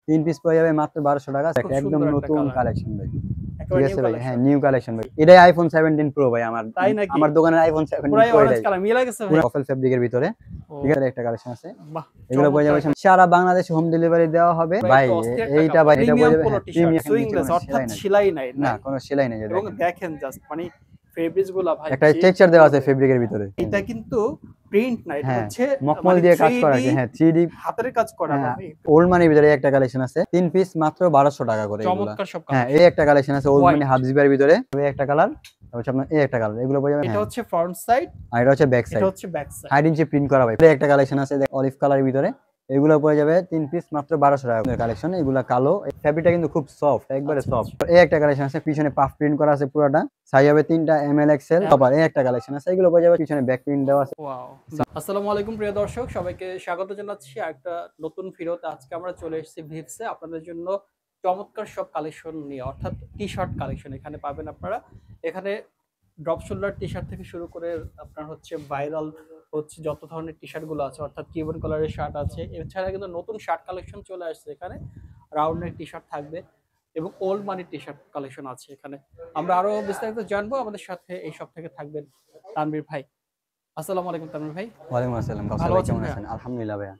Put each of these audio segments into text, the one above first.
তিন পিস পড়ে যাবে মাত্র 1200 টাকা। খুব একদম সুন্দর একটা নতুন কালার। কালেকশন ভাই। একেবারে ঠিক নিউ আছে ভাই, হ্যাঁ কালেকশন। নিউ কালেকশন ভাই। এটাই আইফোন 17 প্রো ভাই। আমার তাই নাকি? আমার দোকানের আইফোন 17 পুরাই প্রো অরেঞ্জ এটাই। কালার মিলে গেছে ভাই। পুরো অফেল ফেব্রিকের ভিতরে। ও ঠিক আছে, একটা কালেকশন আছে। বাহ! এগুলো পড়ে চমৎকার যাবে একটা সারা বাংলাদেশে হোম ডেলিভারি দেওয়া হবে পুরা ভাই। একটু অস্থির একটা এইটা কাপড়। ভাই, এটা পড়ে প্রিমিয়াম যাবে পোলো হ্যাঁ টি-শার্ট, প্রিমিয়াম, নিচে সুইংলেস কোনো অর্থাৎ সেলাই নাই। সেলাই নাই, না নাই? কোনো সেলাই নাই, যে এবং দেখেন দেখেন জাস্ট মানে ফেব্রিক্স গুলা ভাই একটা যে টেক্সচার কি দেওয়া আছে বলবো। ফেব্রিকের ভিতরে। এটা কিন্তু প্রিন্ট না, এটা হ্যাঁ হচ্ছে মখমল মানে দিয়ে কাজ করা 3D আছে, হ্যাঁ 3D। হাতের কাজ করা হ্যাঁ ভাই। ওল্ড মানির ভিতরে একটা কালেকশন আছে, তিন পিস মাত্র 1200 টাকা করে এগুলা। চমৎকার সব হ্যাঁ এই কালেকশন। একটা কালেকশন আছে ওল্ড মানি হোয়াইট। হাফজিবার ভিতরে, এই একটা কালার, তারপর আপনার এই একটা কালার, এগুলো পড়ে যাবে এটা হ্যাঁ। হচ্ছে ফ্রন্ট সাইড, আর এটা হচ্ছে ব্যাক এটা সাইড, হচ্ছে ব্যাক সাইড। 8 ইঞ্চি প্রিন্ট করা ভাই। এই একটা কালেকশন আছে অলিভ কালারের ভিতরে, এগুলো পড়ে যাবে তিন পিস মাত্র 1200 টাকা কালেকশন। এগুলা কালো, ফেব্রিকটা কিন্তু খুব সফট, একবারে আচ্ছা, সফট। আচ্ছা। এই একটা কালেকশন আছে, পিছনে পাফ প্রিন্ট করা আছে পুরোটা, সাইজ হবে 3টা এমএল এক্সেল। আবার এই একটা কালেকশন আছে, এগুলো পড়ে যাবে পিছনে ব্যাক প্রিন্ট দেওয়া আছে। ওয়াও! আসসালামু আলাইকুম প্রিয় দর্শক, সবাইকে স্বাগত জানাচ্ছি একটা নতুন ভিডিওতে। আজকে আমরা চলে এসেছি ভিভসে আপনাদের জন্য চমৎকার সব কালেকশন নিয়ে, অর্থাৎ টি-শার্ট কালেকশন এখানে পাবেন আপনারা। এখানে ড্রপ শোল্ডার টি-শার্ট থেকে শুরু করে আপনার হচ্ছে ভাইরাল হচ্ছে যত ধরনের টি-শার্ট গুলো আছে, অর্থাৎ কিউবন কালারের শার্ট আছে। এছাড়া কিন্তু নতুন শার্ট কালেকশন চলে আসছে এখানে, রাউন্ড নেক টি-শার্ট থাকবে এবং ওল্ড মানি টি-শার্ট কালেকশন আছে এখানে। আমরা আরো বিস্তারিত জানবো। আমাদের সাথে এই সব থেকে থাকবেন তানভীর ভাই। আসসালামু আলাইকুম তানভীর ভাই। ওয়ালাইকুম আসসালাম, ভালো ভাই আছেন কেমন ভাইয়া? আছেন? আলহামদুলিল্লাহ ভাইয়া।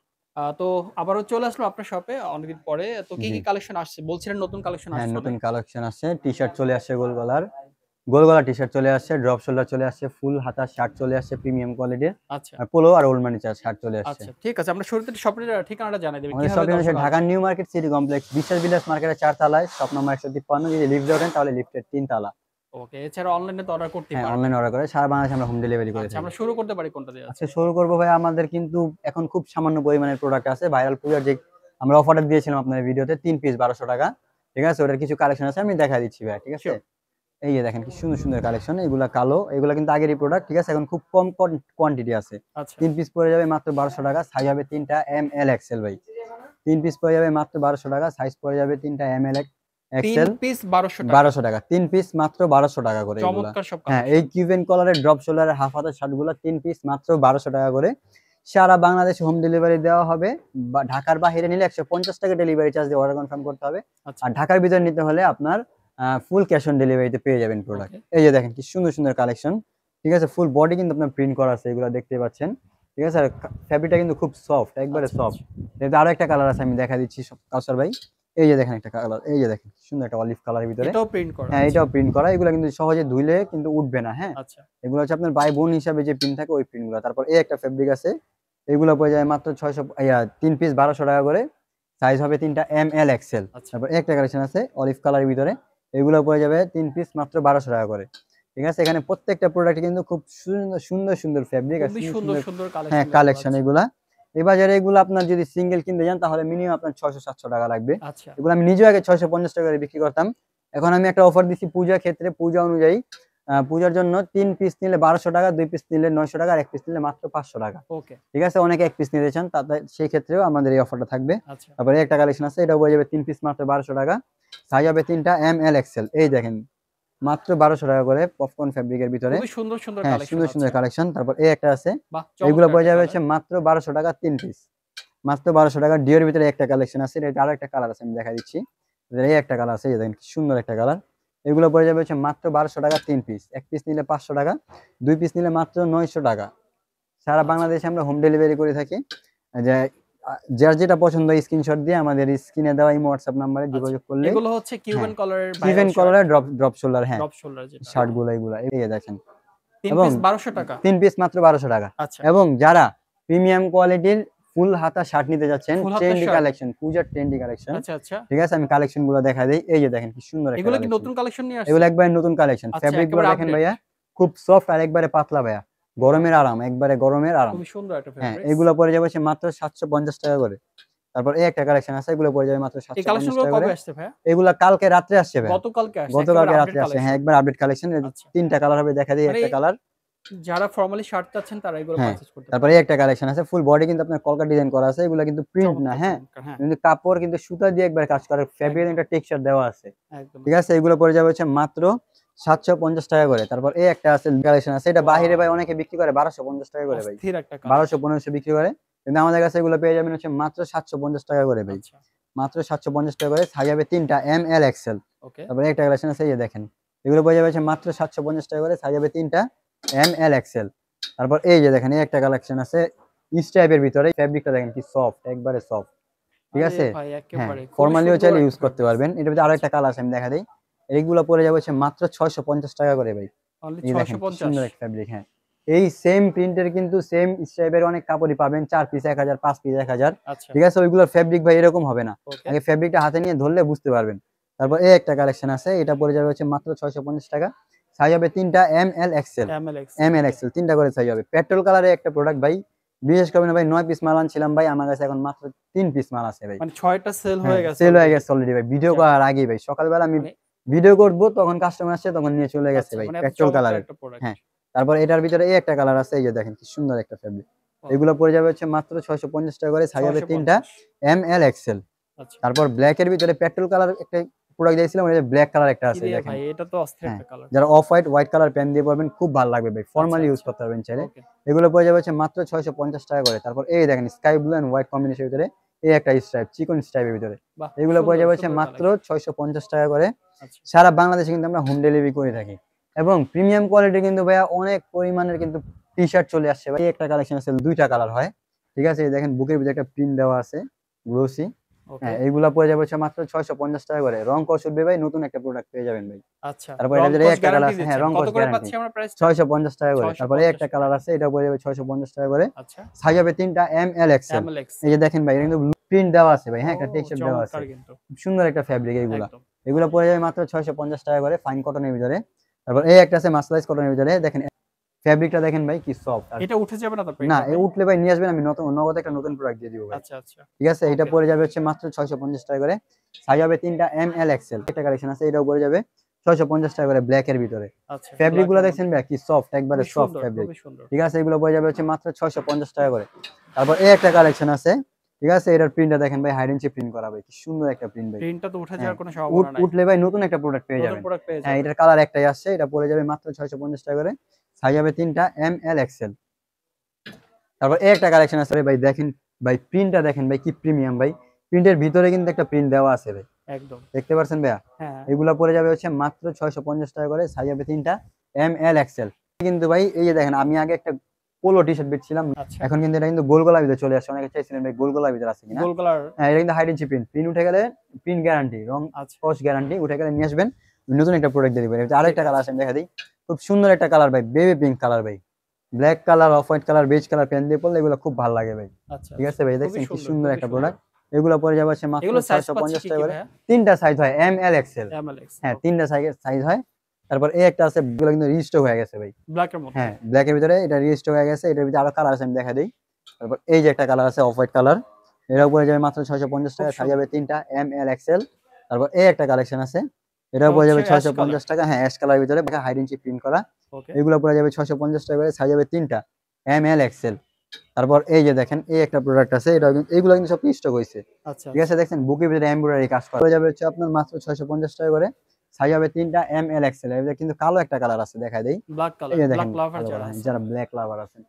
তো আবারও চলে আসলাম আপনার শপে অনেকদিন পরে। তো কি, জি কি কালেকশন আসছে? বলছিলেন নতুন কালেকশন হ্যাঁ, আসছে নতুন অনেক। কালেকশন আসছে, টি শার্ট চলে আসছে গোল গলার, গোল গলা টি শার্ট চলে আসছে, ড্রপ শোল্ডার চলে আসছে, ফুল হাতা শার্ট চলে আসছে প্রিমিয়াম কোয়ালিটির, আচ্ছা, আর পোলো আর ওল্ড মানি শার্ট চলে আসছে। আচ্ছা ঠিক আছে। আমরা শুরুতে শপের ঠিকানাটা জানাই দেবেন। আমাদের কিভাবে শপিং হচ্ছে দর্শক ঢাকা আসবে? নিউ মার্কেট সিটি কমপ্লেক্স, বিশ্বাস বিলাস মার্কেটের 4 তলায়, শপ নম্বর 153। যদি লিফট ওঠেন তাহলে লিফটের 3 তলা। ওকে, এছাড়া অনলাইনে তো অর্ডার করতেই হ্যাঁ পারবে। অনলাইন অর্ডার করে সারা বাংলাদেশে আমরা হোম ডেলিভারি করে আচ্ছা, থাকি। আমরা শুরু করতে পারি কোনটা দিয়ে আজকে আজকে? শুরু করবো ভাই, আমাদের কিন্তু এখন খুব সামান্য পরিমাণের প্রোডাক্ট আছে। ভাইরাল পূজার যে আমরা অফারটা দিয়েছিলাম আপনার ভিডিওতে, 3 পিস 1200 টাকা। ঠিক আছে, ওটার কিছু কালেকশন আছে, আমি দেখা দিচ্ছি ভাই। ঠিক আছে, শিওর। এই যে দেখেন কি সুন্দর সুন্দর কালেকশন, এগুলা কালো, এগুলা কিন্তু আগেরই প্রোডাক্ট। ঠিক আছে, এখন খুব কম কোয়ান্টিটি আছে। আচ্ছা। 3 পিস পড়ে যাবে মাত্র 1200 টাকা, সাইজ হবে 3টা এম এল এক্সেল ভাই। 3 পিস পড়ে যাবে মাত্র 1200 টাকা, সাইজ পড়ে যাবে 3টা এম এল 3 এক্সেল। পিস 1200 টাকা। 1200 টাকা 3 পিস মাত্র 1200 টাকা করে এগুলা। চমৎকার সব হ্যাঁ এই কালেকশন। কিউবেন কলারের ড্রপ শোল্ডারের হাফ হাতের শার্টগুলো 3 পিস মাত্র 1200 টাকা করে। সারা বাংলাদেশে হোম ডেলিভারি দেওয়া হবে। বা ঢাকার বাইরে নিলে 150 টাকা ডেলিভারি চার্জ দিয়ে অর্ডার কনফার্ম করতে হবে। আচ্ছা, আর ঢাকার ভিতরে নিতে হলে আপনার ফুল ক্যাশ অন ডেলিভারিতে পেয়ে যাবেন প্রোডাক্ট। ওকে। এই যে দেখেন কি সুন্দর সুন্দর কালেকশন। ঠিক আছে, ফুল বডি কিন্তু আপনার প্রিন্ট করা আছে, এগুলো দেখতে পাচ্ছেন। ঠিক আছে, আর ফ্যাব্রিকটা কিন্তু খুব সফট, একবারে আচ্ছা, সফট। আচ্ছা। এতে আরো একটা কালার আছে, আমি দেখা দিচ্ছি কাউসার ভাই। এই যে দেখেন একটা কালার, এই যে দেখেন সুন্দর একটা অলিভ কালারের ভিতরে। এটাও প্রিন্ট করা হ্যাঁ আছে। এটাও প্রিন্ট করা, এগুলো কিন্তু সহজে ধুইলে কিন্তু উঠবে না। হ্যাঁ আচ্ছা, এগুলো হচ্ছে আপনার ভাই বোন হিসাবে যে প্রিন্ট থাকে ওই প্রিন্ট গুলো। তারপর এই একটা ফেব্রিক আছে, এগুলো পড়ে যায় মাত্র 600, 3 পিস 1200 টাকা করে, সাইজ হবে 3টা এম এল এক্সেল। আচ্ছা। তারপর একটা কালেকশন আছে অলিভ কালারের ভিতরে, এগুলো পড়ে যাবে 3 পিস মাত্র 1200 টাকা করে। ঠিক আছে, এখানে প্রত্যেকটা প্রোডাক্ট কিন্তু খুব সুন্দর সুন্দর সুন্দর ফেব্রিক আর খুবই সুন্দর সুন্দর, সুন্দর সুন্দর হ্যাঁ কালেকশন দেখতে কালেকশন পাচ্ছি। এগুলা। এই বাজারে এগুলো আপনার যদি সিঙ্গেল কিনতে যান তাহলে মিনিমাম আপনার 600-700 টাকা লাগবে। আচ্ছা, এগুলো আমি নিজেও আগে 650 টাকা করে বিক্রি করতাম। এখন আমি একটা অফার দিচ্ছি পূজার ক্ষেত্রে, পূজা অনুযায়ী। পূজার জন্য 3 পিস নিলে 1200 টাকা, 2 পিস নিলে 900 টাকা, আর 1 পিস নিলে মাত্র 500 টাকা। ওকে। ঠিক আছে, অনেকে 1 পিস নিতে চান, তাতে সেই ক্ষেত্রেও আমাদের এই অফারটা থাকবে। আচ্ছা, তারপরে একটা কালেকশন আছে, এটা হয়ে যাবে 3 পিস মাত্র 1200 টাকা, সাইজ হবে 3টা এম এল এক্সেল। এই দেখেন মাত্র 1200 টাকা করে পপকর্ন ফেব্রিকের ভিতরে। খুবই সুন্দর, সুন্দর হ্যাঁ কালেকশন সুন্দর আছে। সুন্দর কালেকশন। তারপর এই একটা আছে, বাহ! এগুলো চমৎকার পড়ে একটা যাবে কালার। হচ্ছে মাত্র 1200 টাকা 3 পিস, মাত্র 1200 টাকা। ডিওর ভিতরে একটা কালেকশন আছে, এটা আরো একটা কালার আছে, আমি দেখা দিচ্ছি। এই একটা কালার আছে, এই দেখেন কি সুন্দর একটা কালার। এগুলো পড়ে যাবে হচ্ছে মাত্র 1200 টাকা 3 পিস, 1 পিস নিলে 500 টাকা, 2 পিস নিলে মাত্র 900 টাকা। সারা আচ্ছা, বাংলাদেশে আমরা হোম ডেলিভারি করে থাকি। যে যার যেটা পছন্দ স্ক্রিনশট দিয়ে আমাদের স্ক্রিনে দেওয়া এই হোয়াটসঅ্যাপ নাম্বারে আচ্ছা। যোগাযোগ করলে। এগুলো হচ্ছে হ্যাঁ কিউবেন কলারের কিভেন ভাইরাল শার্ট, কলারের ড্রপ ড্রপ শোল্ডার, হ্যাঁ ড্রপ শোল্ডার যেটা। শার্ট গুলো এগুলা, এই যে দেখেন। 3 এবং পিস 1200 টাকা। 3 পিস মাত্র 1200 টাকা। আচ্ছা, এবং যারা প্রিমিয়াম কোয়ালিটির ফুল হাতা শার্ট নিতে যাচ্ছেন, ফুল হাতের ট্রেন্ডি শার্ট। কালেকশন, পূজার ট্রেন্ডি কালেকশন। আচ্ছা, আচ্ছা। ঠিক আছে, আমি কালেকশন গুলো দেখা দেই। এই যে দেখেন কি সুন্দর একটা এগুলো কি কালেকশন। নতুন কালেকশন নিয়ে আসছে? এগুলো একবারে নতুন কালেকশন, আচ্ছা, ফেব্রিক গুলো একেবারে দেখেন আপডেট। ভাইয়া, খুব সফট আর একবারে পাতলা ভাইয়া, গরমের আরাম, একবারে গরমের আরাম। খুবই সুন্দর একটা হ্যাঁ ফেব্রিক্স। এগুলো পড়ে যাবে হচ্ছে মাত্র 750 টাকা করে। তারপর এই একটা কালেকশন আছে, এগুলো পড়ে যাবে মাত্র এই কালেকশন 750 গুলো টাকা করে। কবে আসছে ভাইয়া? এগুলা কালকে রাত্রে আসছে ভাই, গতকালকে আসছে, একেবারে গতকালকে আপডেট রাত্রে আসছে। হ্যাঁ কালেকশন। একবার আপডেট কালেকশন। আচ্ছা। 3টা কালার হবে, দেখা দিই মানে একটা কালার। যারা ফরমালি শার্ট চাচ্ছেন তারা এগুলো হ্যাঁ পারচেজ করতে তারপরে পারেন। একটা কালেকশন আছে, ফুল বডি কিন্তু আপনার কলকা ডিজাইন করা আছে, এগুলো কিন্তু প্রিন্ট না। চমৎকার, হ্যাঁ চমৎকার। হ্যাঁ, কিন্তু কাপড় কিন্তু সুতা দিয়ে একবার কাজ করে, ফেব্রিক একদম, একটা টেক্সচার দেওয়া আছে। একদম, ঠিক একদম। আছে, এগুলো পড়ে যাবে হচ্ছে মাত্র 750 টাকা করে। তারপর এই একটা আছে কালেকশন আছে, এটা বাহিরে ভাই ওয়াও! অনেকে বিক্রি করে 1250 টাকা করে ভাই, অস্থির একটা কালার। 1200-1500 বিক্রি করে, কিন্তু আমাদের কাছে এগুলো পেয়ে যাবেন হচ্ছে মাত্র 750 টাকা করে ভাই। আচ্ছা। মাত্র 750 টাকা করে, সাইজ হবে তিনটা এম এল এক্সেল। ওকে। তারপরে একটা কালেকশন আছে এই যে দেখেন, এগুলো পড়ে যাবে হচ্ছে মাত্র 750 টাকা করে, সাইজ হবে তিনটা এম এল এক্সেল। তারপর এই যে দেখেন এই একটা কালেকশন আছে স্ট্রাইপের ভিতরে, ফেব্রিকটা দেখেন কি সফট, একবারে সফট, ঠিক আরে আছে। ভাই হ্যাঁ, একেবারে খুবই ফরমালিও সুন্দর চাইলে একটা ইউজ করতে ফেব্রিক্স। পারবেন। এটার ভিতরে আরো আচ্ছা, একটা কালার আছে, আমি দেখা দেই। এইগুলো পড়ে যাবে হচ্ছে মাত্র 650 টাকা করে ভাই। অনলি এই দেখেন কি 650। সুন্দর একটা ফেব্রিক। হ্যাঁ, এই সেম প্রিন্টের কিন্তু সেম স্ট্রাইপের অনেক কাপড়ই পাবেন, 4 পিস 1000, 5 পিস 1000, আচ্ছা, ঠিক আছে। ওইগুলোর ফেব্রিক ভাই এরকম হবে না, ওকে। আগে ফেব্রিকটা হাতে নিয়ে ধরলে বুঝতে পারবেন। তারপর এই একটা কালেকশন আছে, এটা পড়ে যাবে হচ্ছে মাত্র 650 টাকা, সাইজ হবে তিনটা M L XL. ML X, M L okay. XL তিনটা করে সাইজ হবে। পেট্রোল কালারের একটা প্রোডাক্ট ভাই, বিশেষ করে না ভাই, 9 পিস মাল আনছিলাম ভাই, আমার কাছে এখন মাত্র 3 পিস মাল আছে ভাই। মানে 6টা সেল হ্যাঁ, হয়ে গেছে সেল হয়ে অলরেডি। গেছে অলরেডি ভাই, ভিডিও যাক, করার আগেই ভাই, সকালবেলা আমি মানে ভিডিও করব তখন কাস্টমার আসছে, তখন নিয়ে চলে গেছে আচ্ছা, ভাই, মানে এত পেট্রোল চমৎকার কালারের। একটা প্রোডাক্ট। হ্যাঁ, তারপর এটার ভিতরে এই একটা কালার আছে, এই যে দেখেন কি সুন্দর একটা ফেব্রিক। ওয়াও, এগুলো পড়ে যাবে হচ্ছে মাত্র 650 টাকা করে, সাইজ হবে তিনটা 650। M L XL. আচ্ছা। তারপর ব্ল্যাক এর ভিতরে পেট্রোল কালার একটা প্রোডাক্ট দিয়েছিলাম, ওই যে ব্ল্যাক কালার একটা আছে ইরে দেখেন। ভাই এটা তো অস্থির হ্যাঁ, একটা কালার। যারা অফ হোয়াইট হোয়াইট কালার পেন দিয়ে পরবেন খুব ভালো লাগবে ভাই, আচ্ছা, ফর্মালি ইউজ আচ্ছা, করতে পারবেন চাইলে। ওকে। এগুলো পড়ে যাবে হচ্ছে মাত্র 650 টাকা করে। তারপর এই দেখেন স্কাই ব্লু এন্ড হোয়াইট কম্বিনেশনের ভিতরে এই একটা স্ট্রাইপ, চিকন স্ট্রাইপের ভিতরে, বাহ! এগুলো পড়ে সুন্দর, যাবে হচ্ছে সুন্দর মাত্র কালেকশন। 650 টাকা করে। আচ্ছা, সারা বাংলাদেশে কিন্তু আমরা হোম ডেলিভারি করে থাকি, এবং প্রিমিয়াম কোয়ালিটি কিন্তু ভাইয়া অনেক পরিমাণের কিন্তু টি শার্ট চলে আসছে ভাই। এই একটা কালেকশন আছে, দুইটা কালার হয়, ঠিক আছে। এই দেখেন বুকের ভিতরে একটা প্রিন্ট দেওয়া আছে, গ্লোসি। ওকে। হ্যাঁ, এইগুলা পড়ে যাবে হচ্ছে মাত্র 650 টাকা করে। রং কস উঠবে ভাই, নতুন একটা প্রোডাক্ট পেয়ে যাবেন ভাই। আচ্ছা, তারপর রং এটার ভিতরে কস একটা কালার গ্যারান্টি আছে, হ্যাঁ, দিচ্ছেন। রং কত কস করে গ্যারান্টি, পাচ্ছি আমরা প্রাইসটা? 650 টাকা করে। তারপরে 650 একটা করে। কালার আছে, এটা পড়ে যাবে 650 টাকা করে, আচ্ছা, সাইজ হবে তিনটা M L XL. ML X. এই যে দেখেন ভাই, এটা কিন্তু প্রিন্ট দেওয়া আছে ভাই, ও হ্যাঁ, একটা টেক্সচার দেওয়া আছে, চমৎকার কিন্তু। খুব সুন্দর একটা ফ্যাব্রিক এইগুলা। একদম। এগুলো পড়ে যাবে মাত্র 650 টাকা করে, ফাইন কটনের ভিতরে। তারপর এই একটা আছে মাসলাইজ কটনের ভিতরে, দেখেন ফ্যাব্রিকটা দেখেন ভাই কি সফট। আর এটা উঠে যাবে না তো না, প্রিন্টটা এ ভাই? উঠলে ভাই নিয়ে আসবেন, আমি নগদ একটা নতুন প্রোডাক্ট দিয়ে দিব ভাই, আচ্ছা, আচ্ছা, ঠিক আছে। এটা ওকে। পড়ে যাবে হচ্ছে মাত্র 650 টাকা করে, সাইজ হবে তিনটা এম এল এক্সেল। একটা কালেকশন আছে, এটাও পড়ে যাবে 650 টাকা করে, ব্ল্যাক এর ভিতরে। আচ্ছা, ফেব্রিক ব্ল্যাক গুলো এর দেখছেন মধ্যে। ভাই কি সফট, একবারে খুবই সফট সুন্দর, ফেব্রিক, খুবই সুন্দর। ঠিক আছে। এগুলো পড়ে যাবে হচ্ছে মাত্র 650 টাকা করে। তারপর এই একটা কালেকশন আছে, ঠিক আছে, এটার প্রিন্টটা দেখেন ভাই, হাইড এন্ড প্রিন্ট করা ভাই, কি সুন্দর একটা প্রিন্ট ভাই। প্রিন্টটা তো উঠে হ্যাঁ, যাওয়ার কোনো সম্ভাবনা নাই। উঠলে ভাই নতুন একটা প্রোডাক্ট পেয়ে নতুন যাবেন। প্রোডাক্ট পেয়ে হ্যাঁ, যাবেন। এটার কালার একটাই আসছে, এটা পড়ে যাবে মাত্র 650 টাকা করে, সাইজ হবে তিনটা এম এল এক্সেল। তারপর এই একটা কালেকশন আছে ভাই, দেখেন ভাই প্রিন্টটা দেখেন ভাই, কি প্রিমিয়াম ভাই, প্রিন্টের ভিতরে কিন্তু একটা প্রিন্ট দেওয়া আছে ভাই, একদম। দেখতে পাচ্ছেন ভাইয়া। হ্যাঁ, এগুলা পড়ে যাবে হচ্ছে মাত্র 650 টাকা করে, সাইজ হবে তিনটা এম এল এক্সেল। কিন্তু ভাই এই যে দেখেন, আমি আগে একটা পোলো টি শার্ট বেচছিলাম, আচ্ছা। এখন কিন্তু এটা কিন্তু গোল গলার ভিতরে চলে আসছে, অনেকে চাইছিলেন ভাই গোল গলার ভিতরে আছে কিনা। গোল কালার। হ্যাঁ, এটা কিন্তু হাইড এন্ড প্রিন্ট, প্রিন্ট উঠে গেলে প্রিন্ট গ্যারান্টি, রং আচ্ছা, কস গ্যারান্টি, উঠে গেলে নিয়ে আসবেন, নতুন একটা প্রোডাক্ট দিয়ে দিবেন। আরো ঠিক একটা কালার আছে। আছে, আমি দেখা দিই, খুব সুন্দর একটা কালার ভাই, বেবি পিঙ্ক কালার ভাই, black colour, off white colour, beige colour পেন দিয়ে পড়লে এগুলো খুব ভালো লাগে ভাই, আচ্ছা, ঠিক আচ্ছা। আছে ভাই। খুবই দেখছেন কি সুন্দর, সুন্দর খুবই একটা সুন্দর। প্রোডাক্ট। এগুলো পড়ে যাবে হচ্ছে মাত্র এগুলো সাইজ পাচ্ছি 650 কি, টাকা কি করে। ভাইয়া? তিনটা সাইজ হয়, M L XL. ML X, হ্যাঁ, ওকে। তিনটা সাইজ হয়। তারপর এই একটা আছে, এগুলো কিন্তু রিস্টক হয়ে গেছে ভাই। ব্ল্যাক এর মধ্যে। হ্যাঁ, ব্ল্যাক এর ভিতরে এটা রিস্টক হয়ে গেছে, এটার ভিতরে আরো কালার আছে, আমি দেখা দিই। তারপর এই যে একটা কালার আছে, অফ হোয়াইট কালার, এটার বাহ! উপরে যাবে মাত্র 650 খুব টাকা, সাইজ সুন্দর। হবে তিনটা এম এল এক্সেল। তারপর এই একটা কালেকশন আছে, এটার এটা উপরে হচ্ছে যাবে অ্যাশ কালার। 650 টাকা, হ্যাঁ, অ্যাশ কালার ভিতরে হাইড এন্ড প্রিন্ট করা। ওকে। এগুলো পড়ে যাবে 650 টাকা করে, সাইজ হবে তিনটা এম এল এক্সেল। তারপর এই যে দেখেন এই একটা প্রোডাক্ট আছে, এটা কিন্তু এইগুলো কিন্তু সব স্টক হইছে, আচ্ছা, ঠিক আচ্ছা। আছে। দেখছেন বুকের ভিতরে এমব্রয়ডারি কাজ করা, হয়ে যাবে হচ্ছে আপনার মাত্র 650 টাকা করে, সাইজ হবে তিনটা এম এল এক্সেল। এর ভিতরে কিন্তু কালো একটা কালার আছে, দেখা দেই। ব্ল্যাক এই কালার, যে দেখেন ব্ল্যাক লাভার কালো যারা কালার, হ্যাঁ, আছে। যারা ব্ল্যাক লাভার আছেন,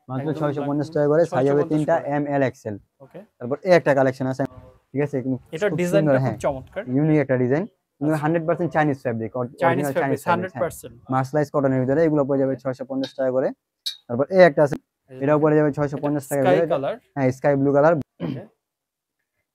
মাত্র একদম ব্ল্যাক 650 টাকা করে, সাইজ হবে 650 তিনটা করে। M L XL. ওকে। তারপর এই একটা কালেকশন আছে, ঠিক আছে, কিন্তু এটার খুব সুন্দর, ডিজাইনটা খুব হ্যাঁ, চমৎকার। ইউনিক একটা ডিজাইন, কিন্তু আচ্ছা। 100% Chinese fabric, Chinese original Chinese fabrics fabric, হ্যাঁ, 100%। মার্সলাইজ কটনের ভিতরে। এগুলো পড়ে যাবে ওকে। 650 টাকা করে। তারপর এই একটা আছে, এই যে এটাও দেখেন। পড়ে যাবে এটা 650 টাকা স্কাই করে। কালার। হ্যাঁ, স্কাই ব্লু কালার। ওকে।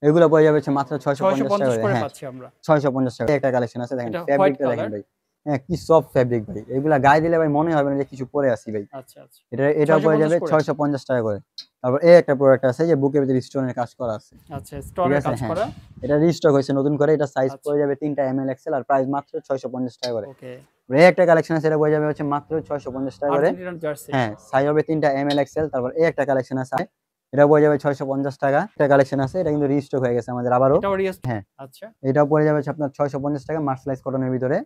এগুলো পড়ে যাবে হচ্ছে মাত্র 650 টাকা 650 করে। করে হ্যাঁ, পাচ্ছি আমরা। 650 টাকা। একটা কালেকশন আছে, দেখেন এটা হোয়াইট ফেব্রিকটা দেখেন কালার। ভাই, হ্যাঁ, কি সফট ফেব্রিক ভাই, এগুলা গায়ে দিলে ভাই মনে হবে না যে কিছু পরে আসি ভাই। আচ্ছা, আচ্ছা। এটাও পড়ে 650 যাবে করে। 650 টাকা করে। তারপর এই একটা প্রোডাক্ট আছে, যে বুকের ভিতরে স্টোনের কাজ করা আছে, আচ্ছা, ঠিক স্টোনের আছে। কাজ হ্যাঁ, করা। এটা রিস্টক হয়েছে নতুন করে, এটা সাইজ আচ্ছা, পড়ে যাবে তিনটা এম এল এক্সেল, আর প্রাইস মাত্র 650 টাকা করে। ওকে। এই একটা কালেকশন আছে, এটা পড়ে যাবে হচ্ছে মাত্র 650 টাকা করে। আর্জেন্টিনার জার্সি। হ্যাঁ, সাইজ হবে তিনটা এম এল এক্সেল। তারপর এই একটা কালেকশন আছে, এটা পড়ে যাবে 650 টাকা। একটা কালেকশন আছে, এটা কিন্তু রিস্টক হয়ে গেছে আমাদের আবারও। এটাও রিয়েস্ট। হ্যাঁ, আচ্ছা, এটাও পড়ে যাবে হচ্ছে আপনার 650 টাকা, মার্সলাইজ কটনের ভিতরে।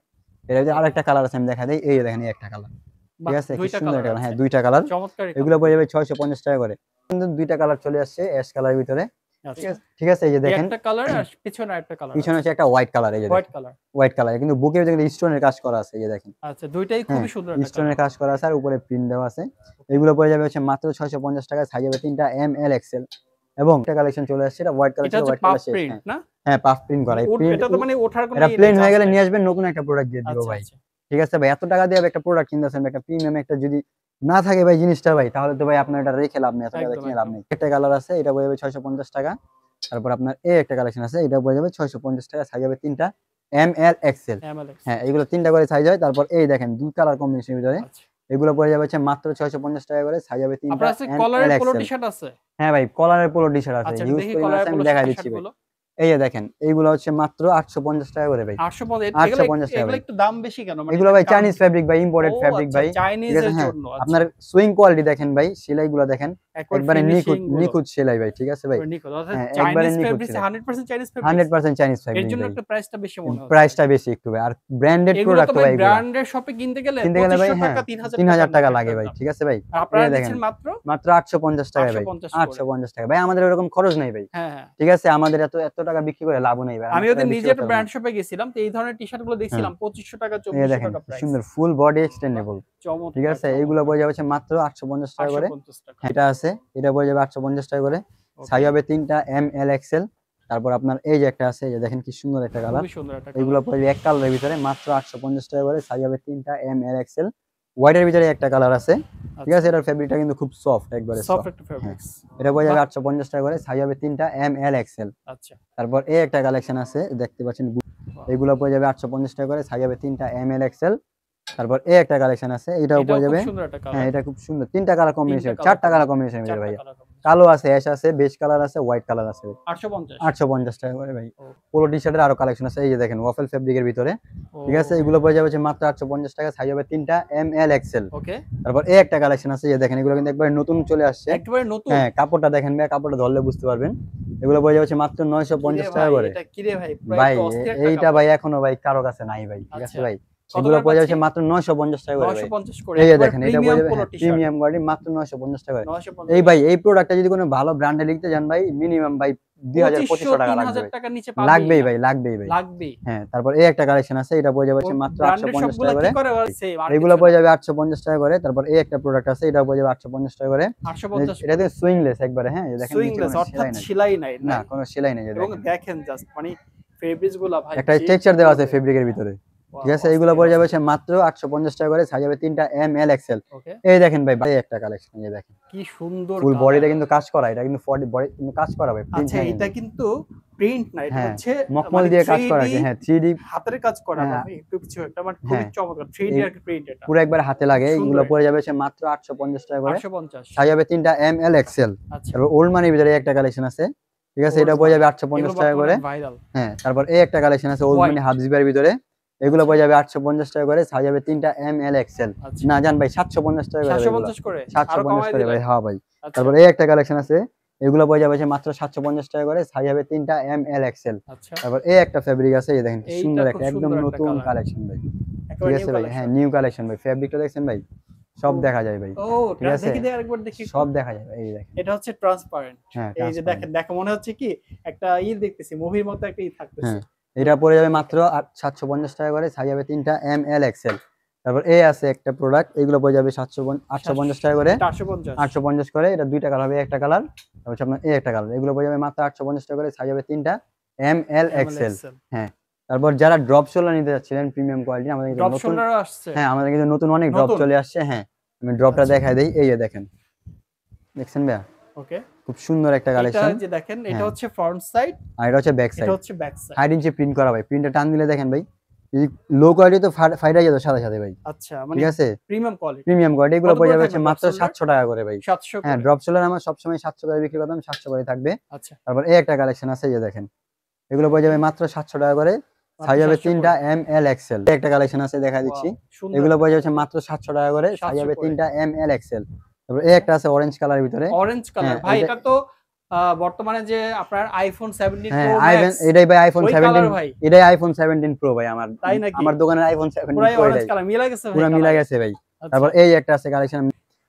এর ভিতরে ওকে। আরেকটা কালার আছে, আমি দেখা দেই। এই যে দেখেন এই একটা কালার, ঠিক বাহ! আছে, কি ২ টা সুন্দর কালার একটা কালার, আছে। হ্যাঁ, দুইটা কালার। চমৎকারই এগুলো কালার। পড়ে যাবে 650 টাকা করে। কিন্তু দুইটা কালার চলে আসছে অ্যাশ কালারের ভিতরে, ঠিক আচ্ছা। আছে, ঠিক আছে। এই যে এই দেখেন একটা কালার আর পিছনে আরেকটা কালার পিছনে আছে। হচ্ছে একটা হোয়াইট কালার, এই যে হোয়াইট দেখেন কালার। হোয়াইট কালার, কিন্তু বুকের ভিতরে স্টোনের কাজ করা আছে, এই যে দেখেন। আচ্ছা, ২ টাই হ্যাঁ, খুবই সুন্দর একটা স্টোনের কালার। কাজ করা আছে, আর উপরে প্রিন্ট দেওয়া আছে। এগুলো পড়ে যাবে হচ্ছে মাত্র 650 টাকা, সাইজ হবে তিনটা এম এল এক্সেল। এবং একটা কালেকশন চলে আসছে, এটা হোয়াইট কালার এটা ছিল, হচ্ছে হোয়াইট পাফ কালার শেষ। প্রিন্ট না? হ্যাঁ পাফ প্রিন্ট করা, এই প্রিন্ট এটা তো মানে ওঠার কোনো এটা ই প্লেন নেই, হয়ে গেলে জাস্ট নিয়ে আসবেন, নতুন একটা প্রোডাক্ট দিয়ে দিব আচ্ছা ভাই। আচ্ছা ঠিক আছে ভাই, এত টাকা দিয়ে একটা প্রোডাক্ট কিনতেছেন একটা প্রিমিয়াম একটা, যদি না থাকে ভাই জিনিসটা ভাই, তাহলে তো ভাই আপনার এটা রেখে লাভ নেই, এত টাকা একদম কিনে লাভ একদম নেই। একটা কালার আছে, এটা পড়ে যাবে 650 টাকা। তারপর আপনার এই একটা কালেকশন আছে, এটা পড়ে যাবে 650 টাকা, সাইজ হবে তিনটা, এম এল এক্সেল। এমএলএক্স হ্যাঁ এইগুলো তিনটা করে সাইজ হয়। তারপর এই দেখেন দুই কালার কম্বিনেশনের ভিতরে, আচ্ছা। এগুলো পড়ে যাবে হচ্ছে মাত্র 650 টাকা করে, সাইজ হবে তিনটা, আপনার কাছে এম কলারের এল পোলো এক্সেল। টি-শার্ট আছে? হ্যাঁ ভাই কলারের পোলো টি শার্ট আছে, আচ্ছা, হিউজ দেখি পরিমাণ আছে, কলারের আমি পোলো দেখাই দিচ্ছি টি-শার্ট ভাই। গুলো। এই যে দেখেন এইগুলো হচ্ছে মাত্র 850 টাকা করে ভাই, 850, 850 টাকা এগুলো ভাই। একটু দাম বেশি কেন? মানে এগুলো এটার ভাই কারণ চাইনিজ কি? ফেব্রিক ভাই, ও ইম্পোর্টেড ফেব্রিক আচ্ছা, ভাই। ঠিক আছে, চাইনিজের হ্যাঁ জন্য। আপনার আচ্ছা, সুইং কোয়ালিটি দেখেন ভাই, সেলাইগুলো দেখেন একবার একবারে ফিনিশিং নিখুঁত গুলো নিখুঁত সেলাই ভাই। ঠিক আছে ভাই, একবার নিখুঁত। অর্থাৎ হ্যাঁ একবারে চাইনিজ নিখুঁত ফেব্রিক্স, সেলাই, 100% চাইনিজ ফেব্রিক্স। 100% চাইনিজ এর ফেব্রিক জন্য ভাই। একটু প্রাইসটা বেশি মনে হচ্ছে। প্রাইসটা বেশি একটু ভাই, আর ব্র্যান্ডেড এগুলো তো প্রোডাক্ট ভাই ভাই, এগুলা ব্র্যান্ডের শপে কিনতে গেলে কিনতে গেলে ভাই 2500 হ্যাঁ টাকা 3000 3000 টাকা টাকা লাগে একটার ভাই। দাম। ঠিক আছে ভাই, আর আপনারা এই দেখেন দিচ্ছেন মাত্র মাত্র 850 টাকা ভাই, 850 করে। 850 টাকা ভাই। আমাদের ওরকম খরচ নাই ভাই। হ্যাঁ, হ্যাঁ। ঠিক আছে, আমাদের এত এত টাকা বিক্রি করে লাভ নেই ভাই, আমি আমরা ওদের বিক্রি নিজে করতে একটা পারবো না। ব্র্যান্ড শপে গেছিলাম। তো এই ধরনের টি-শার্ট গুলো হ্যাঁ দেখছিলাম 2500 টাকা এই 2400 দেখেন টাকা কি প্রাইস। সুন্দর ফুল বডি বাহ! এক্সটেন্ডেবল। ঠিক চমৎকার, আছে, এইগুলো চমৎকার। পড়ে যাবে হচ্ছে মাত্র 850 টাকা করে। 850 টাকা। এটা আছে, এটা পড়ে যাবে 850 টাকা করে, ওকে। সাইজ হবে তিনটা, এম এল এক্সেল। তারপর আপনার এই যে একটা আছে, এই যে দেখেন কি সুন্দর একটা কালার, খুবই সুন্দর একটা এইগুলো কালার। পড়ে যাবে এক কালারের ভিতরে মাত্র 850 টাকা করে, সাইজ হবে তিনটা, এম এল এক্সেল। হোয়াইটের ভিতরে একটা কালার আছে। ঠিক আছে, আচ্ছা। এটার ফেব্রিকটা কিন্তু খুব সফট, একবারে সফট সফট। একটা হ্যাঁ ফেব্রিক্স। এটা পড়ে বাহ! যাবে 850 টাকা করে, সাইজ হবে তিনটা, এম এল এক্সেল। আচ্ছা। তারপর এই একটা কালেকশন আছে, দেখতে পাচ্ছেন বাহ! এগুলো পড়ে যাবে 850 টাকা করে, সাইজ হবে তিনটা, এম এল এক্সেল। তারপর এই একটা কালেকশন আছে, এটাও এটাও পড়ে খুব যাবে। সুন্দর একটা হ্যাঁ কালার। এটা খুব সুন্দর, তিনটা কালার 3 কম্বিনেশন, টা কালার চারটা কালার কম্বিনেশন 4 টা ভাই। Colour combination. কালো আছে, অ্যাশ আছে, বেজ কালার আছে, হোয়াইট কালার আছে ভাই। 850। 850 টাকা করে ভাই। ও, পোলো টি শার্টের আরো কালেকশন আছে, এই যে দেখেন ওয়াফেল ফেব্রিকের ভিতরে। ও, ঠিক আছে, এগুলো পড়ে যাবে হচ্ছে মাত্র 850 টাকা, সাইজ হবে তিনটা, এম এল এক্সেল। ওকে। তারপর এই একটা কালেকশন আছে, এই যে দেখেন এগুলো কিন্তু একবারে নতুন চলে আসছে। একেবারে নতুন। হ্যাঁ কাপড়টা দেখেন ভাই, কাপড়টা ধরলে বুঝতে পারবেন। এগুলো পড়ে যাবে হচ্ছে মাত্র কিরে 950 টাকা ভাই, করে এটা কিরে ভাই? পুরাই ভাই। তো অস্থির একটা এইটা কাপড়। ভাই এখনো ভাই কারো কাছে নাই ভাই। ঠিক আছে আচ্ছা। ভাই, কত এগুলো করে পড়ে পাচ্ছি? যাচ্ছে মাত্র 950 টাকা করে ভাই। 950 করে। এই যে একেবারে দেখেন এটা পড়ে প্রিমিয়াম যাবে পোলো হ্যাঁ টি-শার্ট। প্রিমিয়াম কোয়ালিটি, মাত্র 950 টাকা করে। 950। এই ভাই এই প্রোডাক্টটা যদি কোনো ভালো ব্র্যান্ডে লিখতে যান ভাই, মিনিমাম ভাই 2500 টাকা লাগবে 3000 ভাই। টাকার নিচে পাবেই লাগবেই না। ভাই, লাগবেই ভাই। লাগবেই। হ্যাঁ তারপর এই একটা কালেকশন আছে, এটা পড়ে যাবে হচ্ছে মাত্র ব্র্যান্ডের 850 সবগুলা টাকা কি করে। করে? সেম আর এগুলো কিছু পড়ে না। যাবে 850 টাকা করে। তারপর এই একটা প্রোডাক্ট আছে, এটা পড়ে যাবে 850 টাকা করে। 850 এটা করে। তো সুইংলেস একবারে, হ্যাঁ এই দেখেন নিচে সুইংলেস কোনো অর্থাৎ সেলাই নাই। সেলাই নাই, না নাই? কোনো সেলাই নেই, যে এবং দেখেন দেখেন জাস্ট মানে ফেব্রিক্স গুলা ভাই একটা যে টেক্সচার কি দেওয়া আছে বলবো? ফেব্রিকের ভিতরে। ওয়াও, ঠিক আছে, এগুলো অস্থির, পড়ে যাবে অস্থির। হচ্ছে মাত্র 850 টাকা করে, সাজাবে তিনটা, এম এল এক্সেল। ওকে। এই দেখেন ভাই এই একটা কালেকশন, এই দেখেন কি সুন্দর ফুল কালার। বডিতে কিন্তু কাজ করা, এটা কিন্তু বডি কিন্তু কাজ করা ভাই, প্রিন্ট আচ্ছা, না এটা কিন্তু। কিন্তু প্রিন্ট না, এটা হ্যাঁ হচ্ছে মখমল মানে দিয়ে কাজ 3D করা আছে, হ্যাঁ 3D। হাতের কাজ করা না হ্যাঁ ভাই, একটু কিছু একটা মানে খুবই হ্যাঁ চমৎকার 3D এই আর কি প্রিন্ট এটা। পুরো একবার হাতে লাগে, সুন্দর এগুলো পড়ে এটা। যাবে হচ্ছে মাত্র 850 টাকা করে, 850। সাজাবে তিনটা, এম এল এক্সেল। আচ্ছা। তারপর ওল্ড মানির ভিতরে একটা কালেকশন আছে। ঠিক আছে, এটা ওল্ড পড়ে মানি যাবে এগুলো 850 টাকা বর্তমানে করে। ভাইরাল। হ্যাঁ তারপর এই একটা কালেকশন আছে ওল্ড মানি হোয়াইট। হাফ জিপার ভিতরে, এগুলো আচ্ছা, পড়ে যাবে 850 টাকা করে, সাজাবে তিনটা, এম এল এক্সেল। আচ্ছা। না জান ভাই 750 টাকা করে ভাই এগুলো, 750 করে? আরো 750 কমায় করে ভাই, দিলেন? হ্যাঁ ভাই। আচ্ছা, তারপর এই একটা কালেকশন আছে, এগুলো পড়ে যাবে হচ্ছে মাত্র 750 টাকা করে, সাজাবে তিনটা, এম এল এক্সেল। আচ্ছা। তারপর এই একটা ফেব্রিক আছে, এই দেখেন কি এইটা সুন্দর খুব একটা একদম সুন্দর একটা নতুন কালার। কালেকশন ভাই। ঠিক একেবারে নিউ আছে ভাই, হ্যাঁ কালেকশন। নিউ কালেকশন ভাই, ফেব্রিকটা দেখছেন ভাই, সব ও, দেখা যায় ভাই। ও ঠিক আছে, দেখি দেখি আরেকবার দেখি একটু। সব দেখা যায় ভাই, এই দেখেন। এটা হচ্ছে ট্রান্সপারেন্ট। হ্যাঁ এই যে transparent। দেখেন, দেখে মনে হচ্ছে কি একটা দেখতেছি, মুভির মতো একটা থাকতেছে। হ্যাঁ এটা পড়ে যাবে মাত্র 750 টাকা করে, সাইজ হবে তিনটা, এম এল এক্সেল। তারপর এই আছে একটা প্রোডাক্ট, এগুলো পড়ে যাবে 850 টাকা করে, 450। 850 করে। এটা দুইটা কালার হবে, একটা কালার তারপর হচ্ছে আপনার এই একটা কালার, এগুলো পড়ে যাবে মাত্র 850 টাকা করে, সাইজ হবে তিনটা, এম এল এক্সেল। হ্যাঁ তারপর যারা ড্রপ শোল্ডার নিতে যাচ্ছিলেন প্রিমিয়াম কোয়ালিটি, আমাদের কিন্তু ড্রপ নতুন, শোল্ডারও আসছে। হ্যাঁ আমাদের কিন্তু নতুন অনেক ড্রপ নতুন? চলে আসছে। হ্যাঁ আমি ড্রপটা আচ্ছা। দেখাই দেই, এই যে দেখেন, দেখছেন ভাইয়া ওকে। খুব সুন্দর একটা এটা কালেকশন। যে দেখেন, এটা হ্যাঁ হচ্ছে ফ্রন্ট সাইড, আর এটা হচ্ছে ব্যাক এটা সাইড, হচ্ছে ব্যাক সাইড। 8 ইঞ্চি প্রিন্ট করা ভাই, প্রিন্টটা টান দিলে দেখেন ভাই, যদি লো কোয়ালিটি তো ফাইটা যেত সাথে সাথে ভাই। আচ্ছা, মানে ঠিক আছে, প্রিমিয়াম কোয়ালিটি। প্রিমিয়াম কোয়ালিটি, এগুলো কত পড়ে করে যাবে থাকবে হচ্ছে ড্রপ মাত্র শোল্ডার? 700 টাকা করে ভাই। 700 হ্যাঁ করে। ড্রপ শোল্ডার আমার সবসময় 700 করে বিক্রি করতাম, 700 করে থাকবে। আচ্ছা, তারপর এই একটা কালেকশন আছে, এই যে দেখেন, এগুলো পড়ে যাবে মাত্র 700 টাকা করে, মাত্র সাইজ হবে 700 তিনটা, করে। M L XL. একটা কালেকশন আছে দেখা দিচ্ছি, ওয়াও, সুন্দর এগুলো একটা পড়ে যাচ্ছে কালেকশন। মাত্র 700 টাকা করে, সাইজ 700 হবে করে। তিনটা, এম এল এক্সেল। তারপর এই একটা আছে অরেঞ্জ কালারের ভিতরে। অরেঞ্জ কালার হ্যাঁ ভাই, এটা, এটা তো বর্তমানে যে আপনার আইফোন 17 হ্যাঁ প্রো আইফোন, ম্যাক্স এটাই ভাই আইফোন ওই 17, কালার ভাই। এটাই আইফোন 17 প্রো ভাই। আমার তাই নাকি? আমার দোকানের আইফোন 17 পুরাই প্রো অরেঞ্জ এটাই, কালার মিলা গেছে ভাই পুরো মিলা কালারে। গেছে ভাই। আচ্ছা, তারপর এই একটা আছে কালেকশন,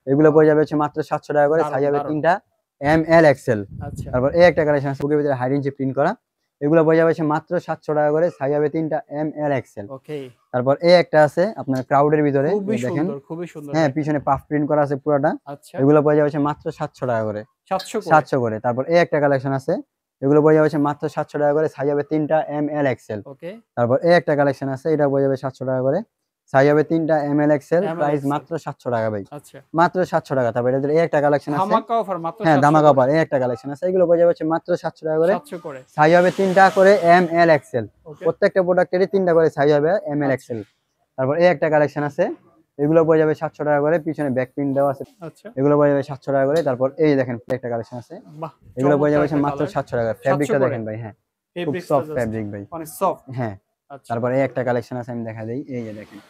এগুলো পড়ে যাবে হচ্ছে মাত্র 700 টাকা করে, দারুন, সাইজ হবে দারুন। তিনটা, এম এল এক্সেল। আচ্ছা, তারপর এই একটা কালেকশন আছে বুকের ভিতরে 8 ইঞ্চি প্রিন্ট করা, এগুলো পড়ে যাবে হচ্ছে মাত্র 700 টাকা করে, সাইজ হবে তিনটা, এম এল এক্সেল। ওকে। তারপর এই একটা আছে আপনার ক্রাউডের ভিতরে, খুবই এই দেখেন, সুন্দর, খুবই সুন্দর হ্যাঁ ভাই। পিছনে পাফ প্রিন্ট করা আছে পুরোটা, আচ্ছা, এগুলো পড়ে যাবে হচ্ছে মাত্র 700 টাকা করে। 700 করে 700 করে। তারপর এই একটা কালেকশন আছে, এগুলো পড়ে যাবে হচ্ছে মাত্র 700 টাকা করে, সাইজ হবে 3টা এম এল এক্সেল। ওকে তারপর এই একটা কালেকশন আছে, এটা পড়ে যাবে 700 টাকা করে, সাইজ হবে 3টা M L XL, ML price XL মাত্র 700 টাকা ভাই, আচ্ছা মাত্র 700 টাকা। তারপর এদের এই একটা কালেকশন আছে, ধামাকা অফার মাত্র হ্যাঁ 700 ধামাকা করে অফার, এই একটা কালেকশন আছে, এগুলো পড়ে যাবে হচ্ছে মাত্র 700 টাকা করে, 700 করে সাইজ হবে 3টা করে এম এল এক্সেল। ওকে প্রত্যেকটা প্রোডাক্টেরই 3টা করে সাইজ হবে এম এল আচ্ছা এক্সেল। তারপর এই একটা কালেকশন আছে, এগুলো পড়ে যাবে 700 টাকা করে, পিছনে ব্যাক প্রিন্ট দেওয়া আছে, আচ্ছা এগুলো পড়ে যাবে 700 টাকা করে। তারপর এই দেখেন একটা কালেকশন আছে, বাহ এগুলো পড়ে যাবে চমৎকার একটা মাত্র কালার 700 টাকা। 700 ফ্যাব্রিকটা করে দেখেন ভাই, হ্যাঁ খুব ফেব্রিক্সটা সফট জাস্ট ফ্যাব্রিক ভাই, মানে সফট হ্যাঁ। আচ্ছা তারপর এই একটা কালেকশন আছে, আমি দেখা দেই, এই যে দেখেন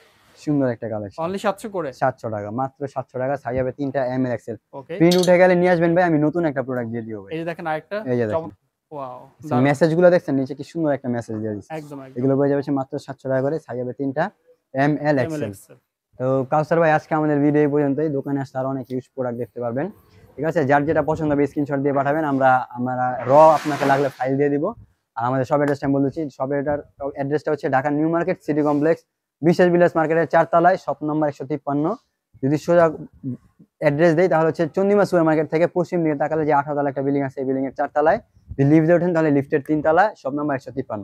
সুন্দর একটা কালেকশন, অনলি 700 করে 700 টাকা, মাত্র 700 টাকা, সাইজ হবে 3টা M L XL. Okay print উঠে গেলে নিয়ে আসবেন ভাই, আমি নতুন একটা প্রোডাক্ট দিয়ে দিব ভাই। এই যে দেখেন আরেকটা এই যে দেখেন, চমৎকার ওয়াও দারুণ মেসেজ গুলো দেখছেন নিচে কি সুন্দর একটা মেসেজ দিয়ে দিচ্ছে, একদম একদম এগুলো পড়ে যাবে মাত্র 700 টাকা করে, সাইজ হবে 3টা M L ML XL. XL তো কাউসার ভাই, আজকে আমাদের ভিডিও এই পর্যন্তই, দোকানে আসলে আরো অনেক ইউজ প্রোডাক্ট দেখতে পারবেন, ঠিক আছে? যার যেটা পছন্দ হবে স্ক্রিনশট দিয়ে পাঠাবেন, আমরা আপনাকে লাগলে ফাইল দিয়ে দিব। আর আমাদের শপ অ্যাড্রেসটা আমি বলছি, শপের অ্যাড্রেসটা হচ্ছে Dhaka new market city complex, বিশেষ বিলাস মার্কেটের 4 তলায়, শপ নম্বর 153। যদি সোজা অ্যাড্রেস দেই তাহলে হচ্ছে চন্দিমা সুপার মার্কেট থেকে পশ্চিম দিকে তাকালে যে 18 তলা একটা বিল্ডিং আছে, এই বিল্ডিং এর 4 তলায় লিফট দিয়ে ওঠেন তাহলে লিফটের 3 তলায়, শপ নম্বর 153।